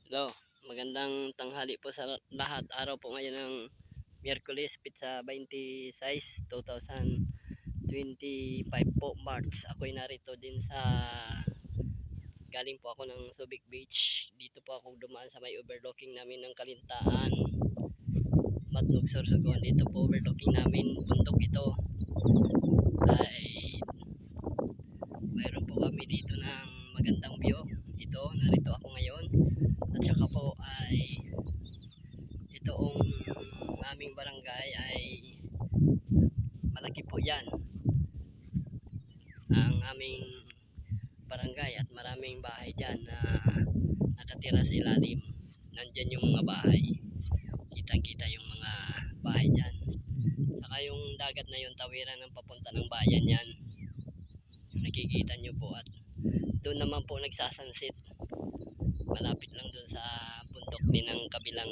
Hello, magandang tanghali po sa lahat. Araw po ngayon ng Miyerkules, Pitsa 26, 2025 po, March. Ako'y narito din sa galing po ako ng Subic Beach. Dito po ako dumaan sa may overlooking namin ng Kalintaan, Matnog, Sorsogon. Dito po overlooking namin, bundok ito. Ay mayroon po kami dito ng magandang view. Ito, narito ako ngayon. At saka po ay itoong aming barangay ay malaki po yan ang aming barangay at maraming bahay dyan na nakatira sa ilalim. Nandyan yung mga bahay, kitang kita yung mga bahay dyan, saka yung dagat na yun, tawiran ng papunta ng bayan yan, yung nakikita nyo po. At doon naman po nagsasunset, malapit lang doon sa bundok din ng kabilang